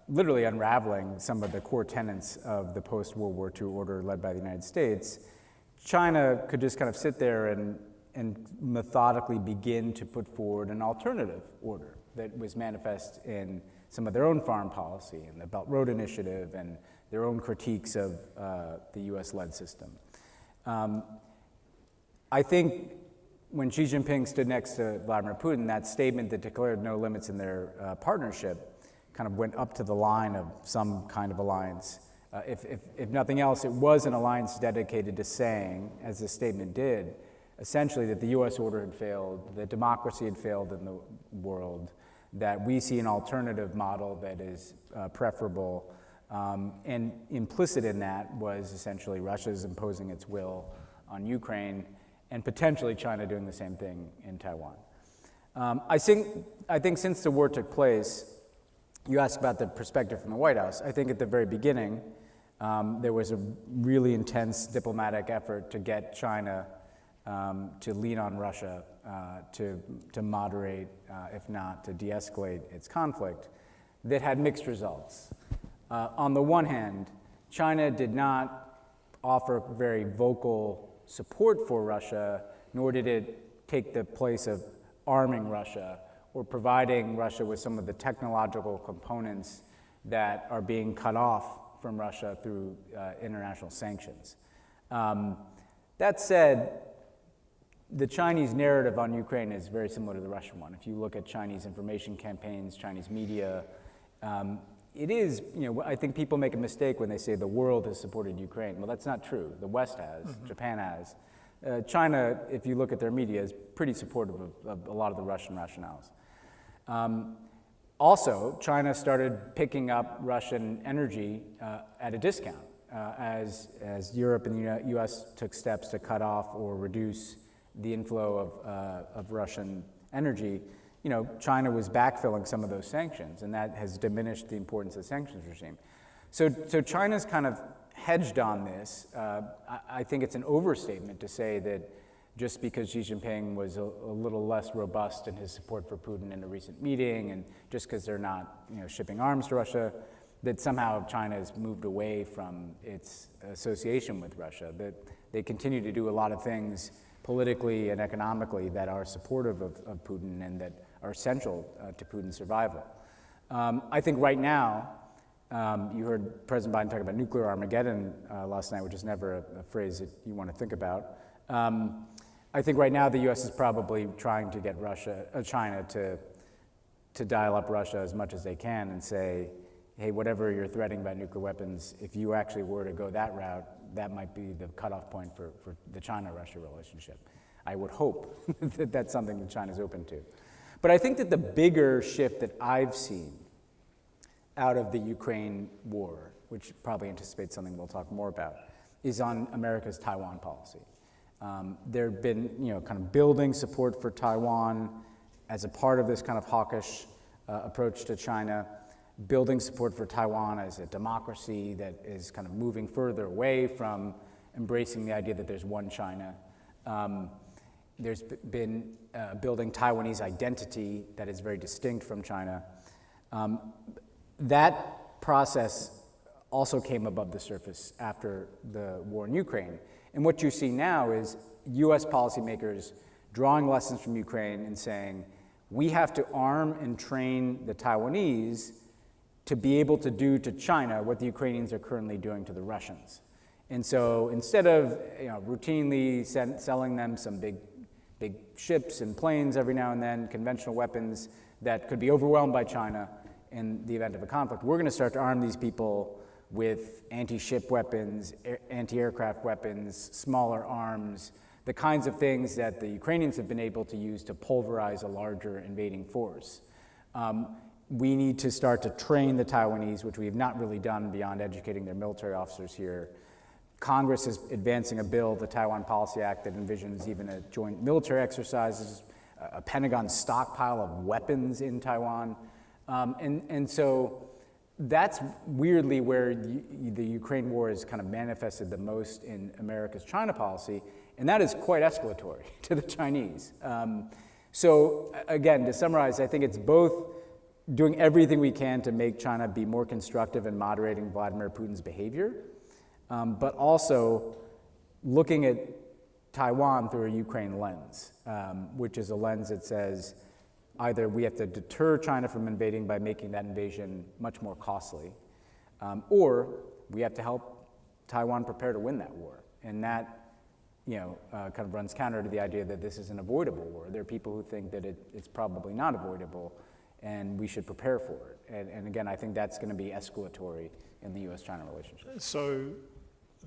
literally unraveling some of the core tenets of the post-World War II order led by the United States, China could just kind of sit there and methodically begin to put forward an alternative order that was manifest in some of their own foreign policy and the Belt Road Initiative and their own critiques of the US-led system. I think when Xi Jinping stood next to Vladimir Putin, that statement that declared no limits in their partnership kind of went up to the line of some kind of alliance. If nothing else, it was an alliance dedicated to saying, as the statement did, essentially that the US order had failed, that democracy had failed in the world, that we see an alternative model that is preferable. And implicit in that was essentially Russia's imposing its will on Ukraine and potentially China doing the same thing in Taiwan. I think since the war took place, you asked about the perspective from the White House. I think at the very beginning, there was a really intense diplomatic effort to get China to lean on Russia, to moderate, if not to de-escalate its conflict, that had mixed results. On the one hand, China did not offer very vocal support for Russia, nor did it take the place of arming Russia or providing Russia with some of the technological components that are being cut off from Russia through international sanctions. That said, the Chinese narrative on Ukraine is very similar to the Russian one. If you look at Chinese information campaigns, Chinese media, it is, I think people make a mistake when they say the world has supported Ukraine. Well, that's not true. The West has, Japan has. China, if you look at their media, is pretty supportive of a lot of the Russian rationales. Also, China started picking up Russian energy at a discount as Europe and the US took steps to cut off or reduce the inflow of Russian energy. China was backfilling some of those sanctions, and that has diminished the importance of the sanctions regime. So China's kind of hedged on this. I think it's an overstatement to say that just because Xi Jinping was a little less robust in his support for Putin in a recent meeting, and just because they're not shipping arms to Russia, that somehow China has moved away from its association with Russia, that they continue to do a lot of things politically and economically that are supportive of Putin and that are essential to Putin's survival. I think right now, you heard President Biden talk about nuclear Armageddon last night, which is never a phrase that you want to think about. I think right now the U.S. is probably trying to get China to dial up Russia as much as they can and say, hey, whatever you're threatening about nuclear weapons, if you actually were to go that route, that might be the cutoff point for the China-Russia relationship. I would hope that that's something that China's open to. But I think that the bigger shift that I've seen out of the Ukraine war, which probably anticipates something we'll talk more about, is on America's Taiwan policy. There have been, kind of building support for Taiwan as a part of this kind of hawkish approach to China, building support for Taiwan as a democracy that is kind of moving further away from embracing the idea that there's one China. There's been building Taiwanese identity that is very distinct from China. That process also came above the surface after the war in Ukraine. And what you see now is US policymakers drawing lessons from Ukraine and saying, we have to arm and train the Taiwanese to be able to do to China what the Ukrainians are currently doing to the Russians. And so instead of routinely selling them some big ships and planes every now and then, conventional weapons that could be overwhelmed by China in the event of a conflict, we're going to start to arm these people with anti-ship weapons, anti-aircraft weapons, smaller arms, the kinds of things that the Ukrainians have been able to use to pulverize a larger invading force. We need to start to train the Taiwanese, which we have not really done beyond educating their military officers here. Congress is advancing a bill, the Taiwan Policy Act, that envisions even a joint military exercises, a Pentagon stockpile of weapons in Taiwan. And so that's weirdly where the Ukraine war is kind of manifested the most in America's China policy, and that is quite escalatory to the Chinese. So again, to summarize, I think it's both doing everything we can to make China be more constructive in moderating Vladimir Putin's behavior, but also looking at Taiwan through a Ukraine lens, which is a lens that says either we have to deter China from invading by making that invasion much more costly, or we have to help Taiwan prepare to win that war. And that kind of runs counter to the idea that this is an avoidable war. There are people who think that it's probably not avoidable, and we should prepare for it. And again, I think that's going to be escalatory in the U.S.-China relationship. So,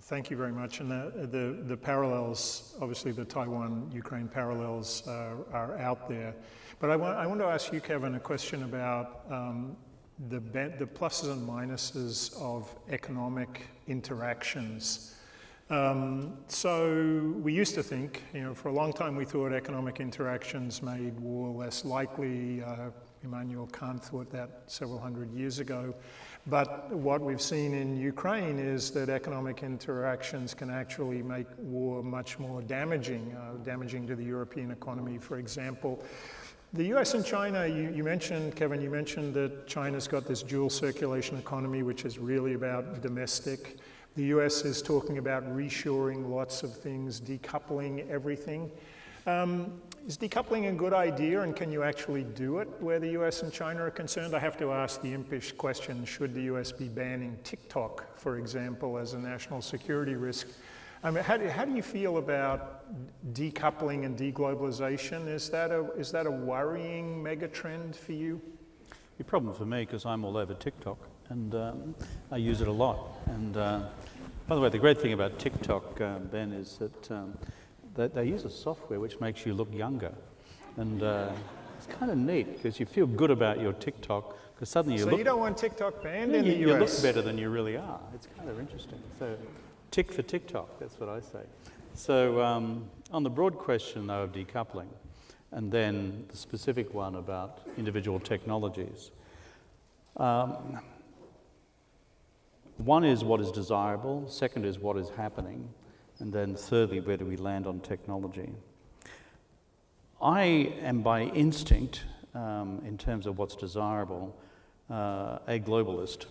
thank you very much. And the parallels, obviously the Taiwan-Ukraine parallels are out there. But I want to ask you, Kevin, a question about the pluses and minuses of economic interactions. So we used to think, for a long time we thought economic interactions made war less likely. Immanuel Kant thought that several hundred years ago. But what we've seen in Ukraine is that economic interactions can actually make war much more damaging to the European economy, for example. The US and China, you mentioned, Kevin, you mentioned that China's got this dual circulation economy, which is really about domestic. The US is talking about reshoring lots of things, decoupling everything. Is decoupling a good idea, and can you actually do it where the US and China are concerned? I have to ask the impish question, should the US be banning TikTok, for example, as a national security risk? I mean, how do you feel about decoupling and deglobalization? Is that a worrying megatrend for you? The problem for me, because I'm all over TikTok, and I use it a lot. And by the way, the great thing about TikTok, Ben, is that they use a software which makes you look younger. And it's kind of neat, because you feel good about your TikTok, because suddenly you don't want TikTok banned in the US? You look better than you really are. It's kind of interesting. So, tick for TikTok, that's what I say. So, on the broad question, though, of decoupling, and then the specific one about individual technologies, one is what is desirable, second is what is happening, and then thirdly, where do we land on technology? I am by instinct, in terms of what's desirable, a globalist,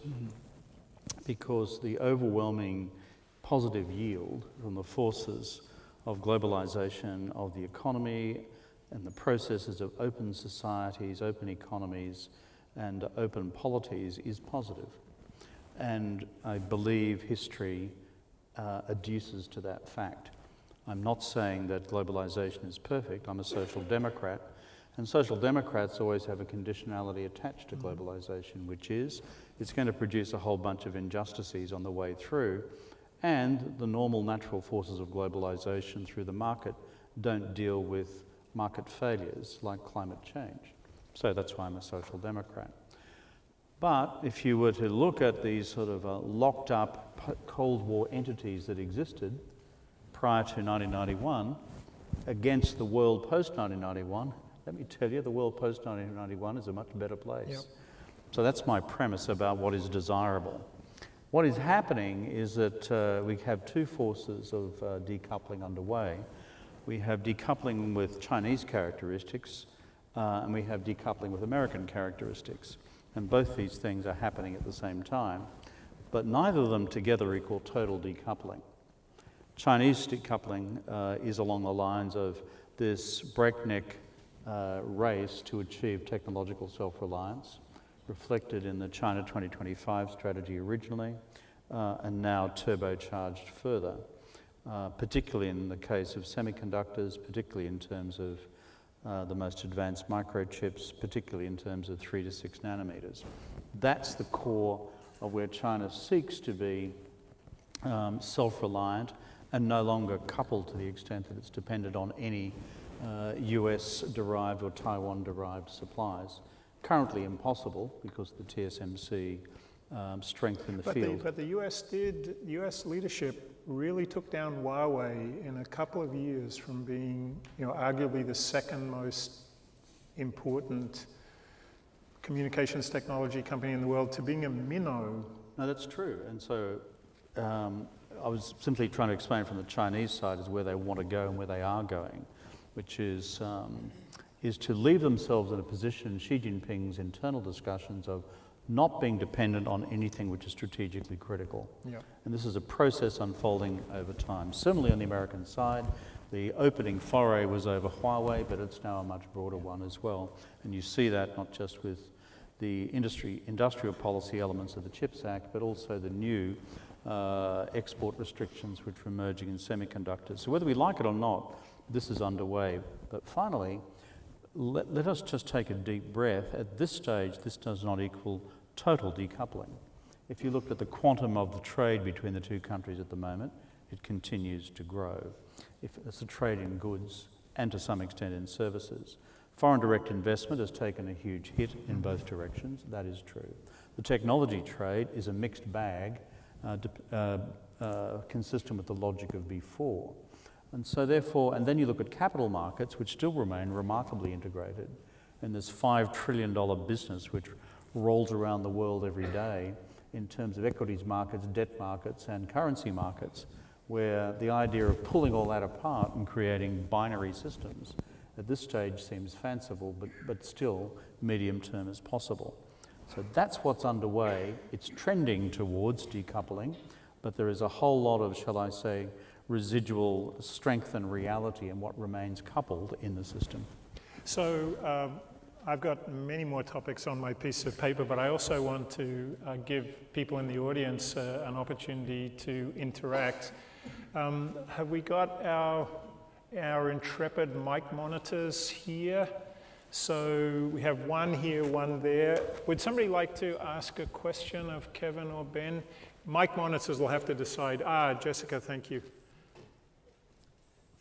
because the overwhelming positive yield from the forces of globalization of the economy and the processes of open societies, open economies, and open polities is positive. And I believe history adduces to that fact. I'm not saying that globalization is perfect. I'm a social democrat, and social democrats always have a conditionality attached to globalization, which is it's going to produce a whole bunch of injustices on the way through, and the normal natural forces of globalization through the market don't deal with market failures like climate change. So that's why I'm a social democrat. But if you were to look at these sort of locked up Cold War entities that existed prior to 1991 against the world post-1991, let me tell you, the world post-1991 is a much better place. Yep. So that's my premise about what is desirable. What is happening is that we have two forces of decoupling underway. We have decoupling with Chinese characteristics, and we have decoupling with American characteristics. And both these things are happening at the same time, but neither of them together equal total decoupling. Chinese decoupling is along the lines of this breakneck race to achieve technological self-reliance, reflected in the China 2025 strategy originally, and now turbocharged further, particularly in the case of semiconductors, particularly in terms of the most advanced microchips, particularly in terms of 3 to 6 nanometers. That's the core of where China seeks to be self-reliant and no longer coupled to the extent that it's dependent on any US-derived or Taiwan-derived supplies. Currently impossible because the TSMC strength in the field. But the US leadership really took down Huawei in a couple of years from being, arguably the second most important communications technology company in the world to being a minnow. No, that's true. And so I was simply trying to explain from the Chinese side is where they want to go and where they are going, which is is to leave themselves in a position in Xi Jinping's internal discussions of not being dependent on anything which is strategically critical. Yeah. And this is a process unfolding over time. Similarly, on the American side, the opening foray was over Huawei, but it's now a much broader one as well. And you see that not just with the industrial policy elements of the CHIPS Act, but also the new export restrictions which were emerging in semiconductors. So whether we like it or not, this is underway. But finally, let us just take a deep breath. At this stage, this does not equal total decoupling. If you look at the quantum of the trade between the two countries at the moment, it continues to grow. If it's a trade in goods and to some extent in services. Foreign direct investment has taken a huge hit in both directions. That is true. The technology trade is a mixed bag, consistent with the logic of before. And so therefore, and then you look at capital markets, which still remain remarkably integrated. And this $5 trillion business which rolls around the world every day in terms of equities markets, debt markets, and currency markets, where the idea of pulling all that apart and creating binary systems at this stage seems fanciful, but still medium term is possible. So that's what's underway. It's trending towards decoupling, but there is a whole lot of, shall I say, residual strength and reality in what remains coupled in the system. So I've got many more topics on my piece of paper, but I also want to give people in the audience an opportunity to interact. Have we got our intrepid mic monitors here? So we have one here, one there. Would somebody like to ask a question of Kevin or Ben? Mic monitors will have to decide. Jessica, thank you.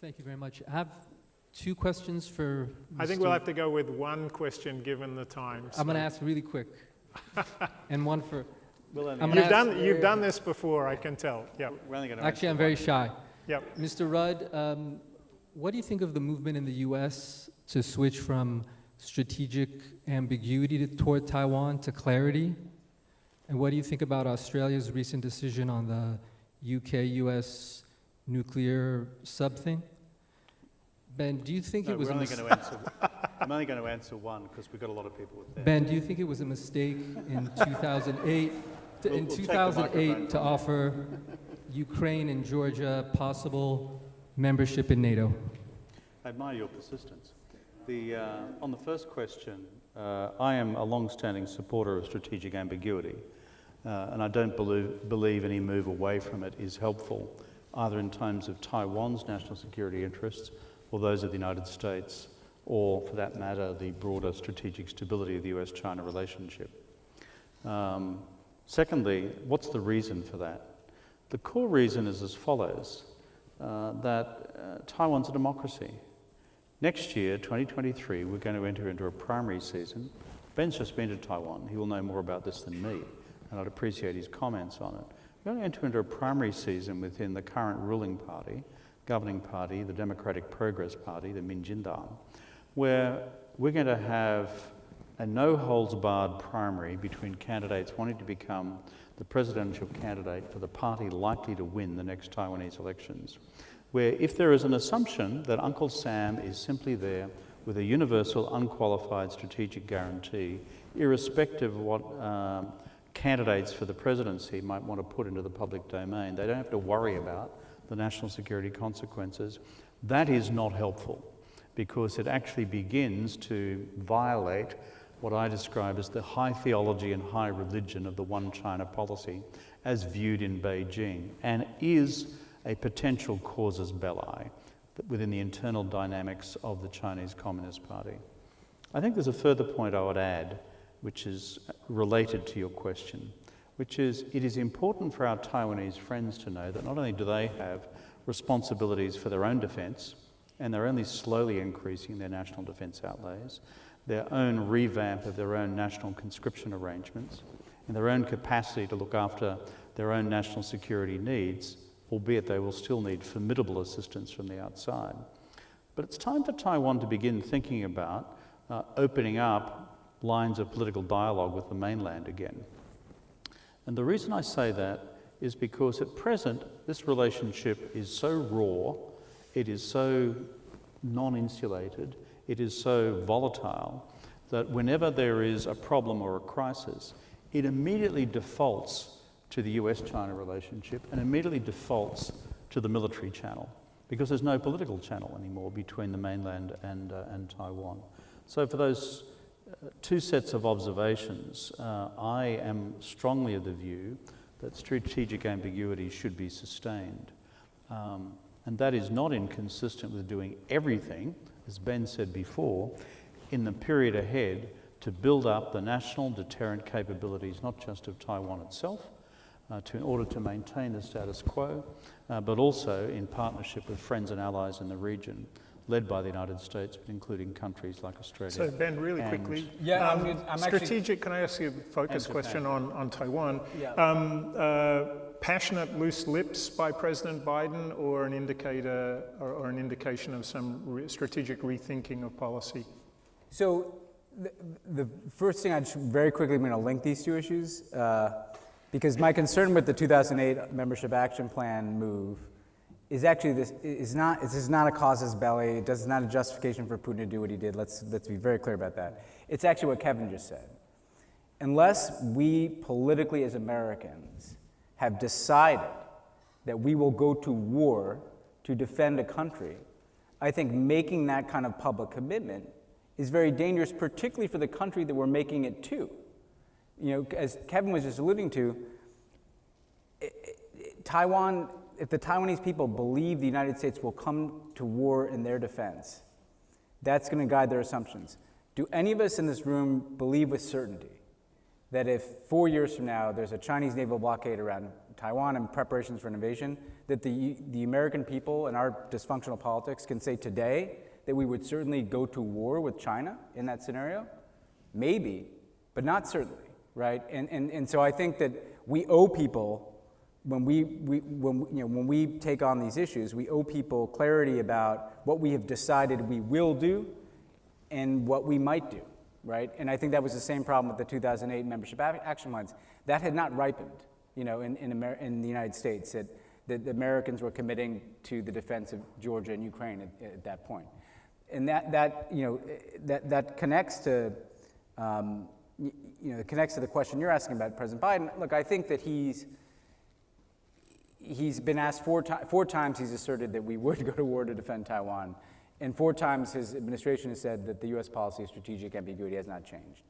Thank you very much. I have two questions for Mr. I think we'll have to go with one question given the time. So. I'm going to ask really quick. And one for... You've done this before, I can tell. Yeah. Actually, I'm very shy. Yep. Mr. Rudd, what do you think of the movement in the U.S. to switch from strategic ambiguity toward Taiwan to clarity? And what do you think about Australia's recent decision on the UK-US nuclear sub thing? Ben, do you think it was I'm only going to answer one because we've got a lot of people with that. Ben, do you think it was a mistake in 2008 to offer Ukraine and Georgia possible membership in NATO? I admire your persistence. On the first question, I am a long-standing supporter of strategic ambiguity, and I don't believe any move away from it is helpful, either in terms of Taiwan's national security interests or those of the United States, or for that matter, the broader strategic stability of the US-China relationship. Secondly, what's the reason for that? The core reason is as follows, that Taiwan's a democracy. Next year, 2023, we're going to enter into a primary season. Ben's just been to Taiwan. He will know more about this than me, and I'd appreciate his comments on it. We're going to enter into a primary season within the current ruling party, governing party, the Democratic Progress Party, the Minjindang, where we're going to have a no-holds-barred primary between candidates wanting to become the presidential candidate for the party likely to win the next Taiwanese elections, where if there is an assumption that Uncle Sam is simply there with a universal, unqualified strategic guarantee, irrespective of what candidates for the presidency might want to put into the public domain, they don't have to worry about the national security consequences. That is not helpful because it actually begins to violate what I describe as the high theology and high religion of the one China policy as viewed in Beijing, and is a potential casus belli within the internal dynamics of the Chinese Communist Party. I think there's a further point I would add, which is related to your question, which is it is important for our Taiwanese friends to know that not only do they have responsibilities for their own defence, and they're only slowly increasing their national defence outlays, their own revamp of their own national conscription arrangements, and their own capacity to look after their own national security needs, albeit they will still need formidable assistance from the outside. But it's time for Taiwan to begin thinking about opening up lines of political dialogue with the mainland again. And the reason I say that is because at present, this relationship is so raw, it is so non-insulated, it is so volatile that whenever there is a problem or a crisis, it immediately defaults to the US-China relationship and immediately defaults to the military channel, because there's no political channel anymore between the mainland and Taiwan. So for those two sets of observations, I am strongly of the view that strategic ambiguity should be sustained. And that is not inconsistent with doing everything, as Ben said before, in the period ahead to build up the national deterrent capabilities, not just of Taiwan itself, in order to maintain the status quo, but also in partnership with friends and allies in the region, led by the United States, but including countries like Australia. So Ben, really quickly, Yeah, I'm strategic, can I ask you a focus question on Taiwan? Yeah. Passionate loose lips by President Biden, or an indicator or an indication of some strategic rethinking of policy? So the first thing very quickly, I'm going to link these two issues, because my concern with the 2008 Membership Action Plan move is actually this is not a casus belli. It is not a justification for Putin to do what he did. Let's be very clear about that. It's actually what Kevin just said. Unless we politically as Americans have decided that we will go to war to defend a country, I think making that kind of public commitment is very dangerous, particularly for the country that we're making it to. You know, as Kevin was just alluding to, Taiwan, if the Taiwanese people believe the United States will come to war in their defense, that's going to guide their assumptions. Do any of us in this room believe with certainty that if 4 years from now there's a Chinese naval blockade around Taiwan and preparations for an invasion, that the American people and our dysfunctional politics can say today that we would certainly go to war with China in that scenario? Maybe, but not certainly, right? And so I think that we owe people, when we take on these issues, we owe people clarity about what we have decided we will do and what we might do, right? And I think that was the same problem with the 2008 Membership Action Plans. That had not ripened, in the United States, that the Americans were committing to the defense of Georgia and Ukraine at that point. And that connects to, connects to the question you're asking about President Biden. Look, I think that he's been asked four times he's asserted that we would go to war to defend Taiwan. And 4 times his administration has said that the US policy of strategic ambiguity has not changed.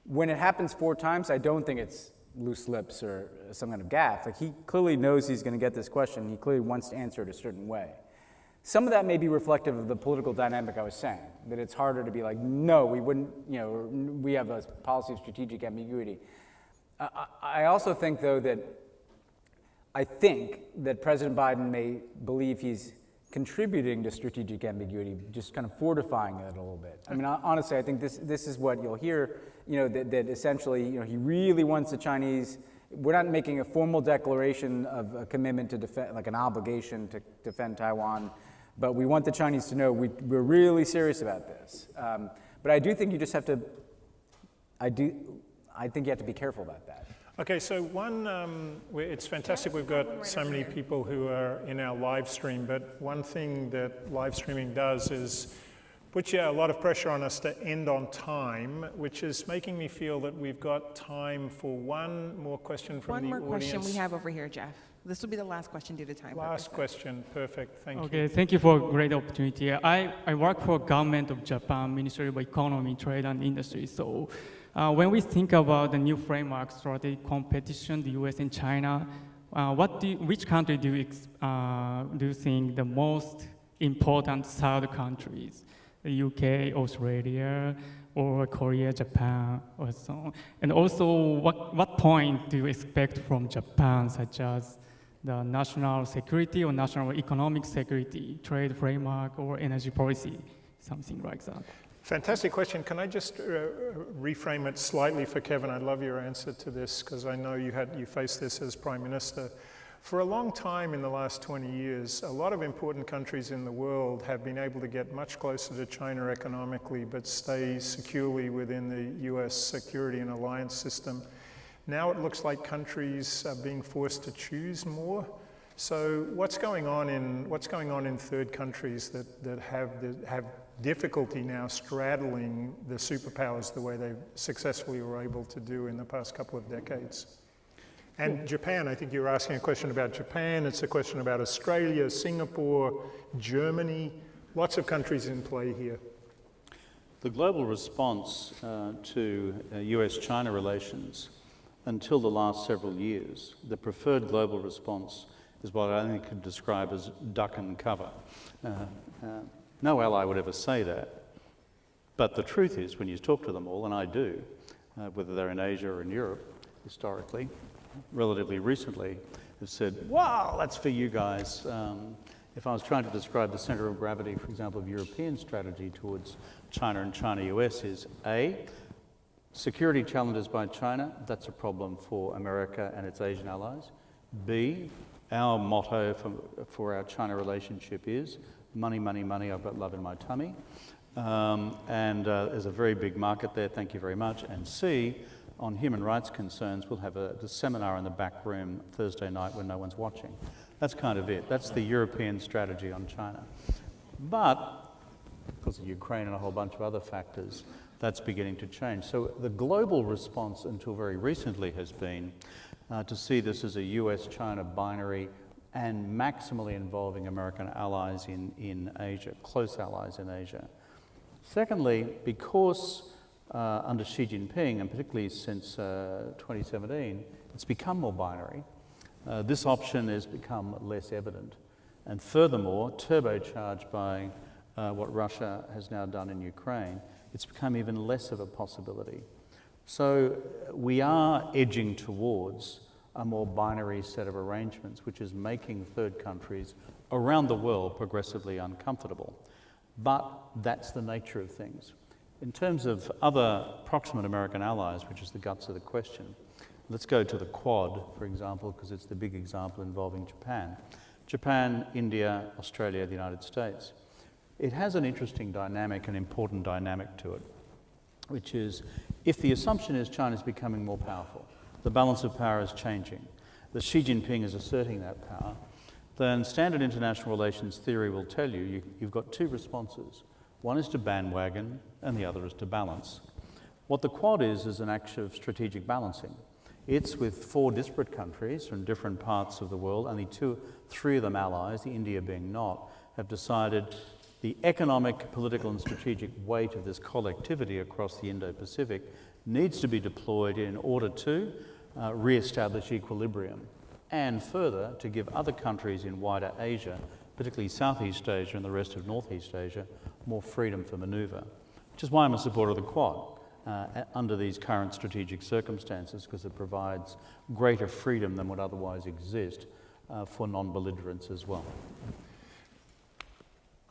When it happens 4 times, I don't think it's loose lips or some kind of gaffe. Like, he clearly knows he's going to get this question. He clearly wants to answer it a certain way. Some of that may be reflective of the political dynamic I was saying, that it's harder to be like, no, we wouldn't, we have a policy of strategic ambiguity. I also think, though, that President Biden may believe he's contributing to strategic ambiguity, just kind of fortifying it a little bit. I mean, honestly, I think this is what you'll hear, that essentially, he really wants the Chinese. We're not making a formal declaration of a commitment to defend, like an obligation to defend Taiwan, but we want the Chinese to know we're really serious about this. But I do think you just have to, I think you have to be careful about that. Okay, so it's fantastic we've got so many people who are in our live stream, but one thing that live streaming does is put a lot of pressure on us to end on time, which is making me feel that we've got time for one more question from the audience. One more question we have over here, Jeff. This will be the last question due to time. Last question, perfect, thank you. Okay, thank you for a great opportunity. I work for government of Japan, Ministry of Economy, Trade and Industry. So when we think about the new framework, strategic competition, the US and China, which country do you think the most important third countries? The UK, Australia, or Korea, Japan, or so on? And also, what point do you expect from Japan, such as the national security or national economic security, trade framework, or energy policy, something like that? Fantastic question. Can I just reframe it slightly for Kevin? I'd love your answer to this, because I know you faced this as Prime Minister. For a long time in the last 20 years, a lot of important countries in the world have been able to get much closer to China economically, but stay securely within the US security and alliance system. Now it looks like countries are being forced to choose more. So what's going on in third countries that have difficulty now straddling the superpowers the way they successfully were able to do in the past couple of decades. And Japan, I think you were asking a question about Japan. It's a question about Australia, Singapore, Germany, lots of countries in play here. The global response to US-China relations until the last several years, the preferred global response is what I think could describe as duck and cover. No ally would ever say that. But the truth is, when you talk to them all, and I do, whether they're in Asia or in Europe, historically, relatively recently, have said, wow, that's for you guys. If I was trying to describe the center of gravity, for example, of European strategy towards China and China-US is A, security challenges by China, that's a problem for America and its Asian allies. B, our motto for our China relationship is money, money, money, I've got love in my tummy. There's a very big market there, thank you very much. And C, on human rights concerns, we'll have a seminar in the back room Thursday night when no one's watching. That's kind of it. That's the European strategy on China. But, because of Ukraine and a whole bunch of other factors, that's beginning to change. So the global response until very recently has been to see this as a US-China binary and maximally involving American allies in Asia, close allies in Asia. Secondly, because under Xi Jinping, and particularly since 2017, it's become more binary. This option has become less evident. And furthermore, turbocharged by what Russia has now done in Ukraine, it's become even less of a possibility. So we are edging towards a more binary set of arrangements, which is making third countries around the world progressively uncomfortable. But that's the nature of things. In terms of other proximate American allies, which is the guts of the question, let's go to the Quad, for example, because it's the big example involving Japan. Japan, India, Australia, the United States. It has an interesting dynamic, an important dynamic to it, which is if the assumption is China's becoming more powerful, the balance of power is changing, that Xi Jinping is asserting that power, then standard international relations theory will tell you you've got two responses. One is to bandwagon, and the other is to balance. What the Quad is an act of strategic balancing. It's with 4 disparate countries from different parts of the world, only 3 of them allies, the India being not, have decided the economic, political, and strategic weight of this collectivity across the Indo-Pacific needs to be deployed in order to re-establish equilibrium, and further, to give other countries in wider Asia, particularly Southeast Asia and the rest of Northeast Asia, more freedom for manoeuvre, which is why I'm a supporter of the Quad under these current strategic circumstances, because it provides greater freedom than would otherwise exist for non-belligerents as well.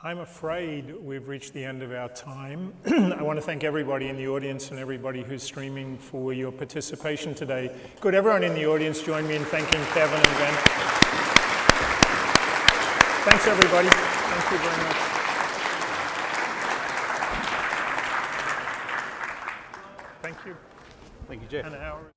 I'm afraid we've reached the end of our time. I want to thank everybody in the audience and everybody who's streaming for your participation today. Could everyone in the audience join me in thanking Kevin and Ben? Thanks, everybody. Thank you very much. Thank you. Thank you, Jeff. An hour.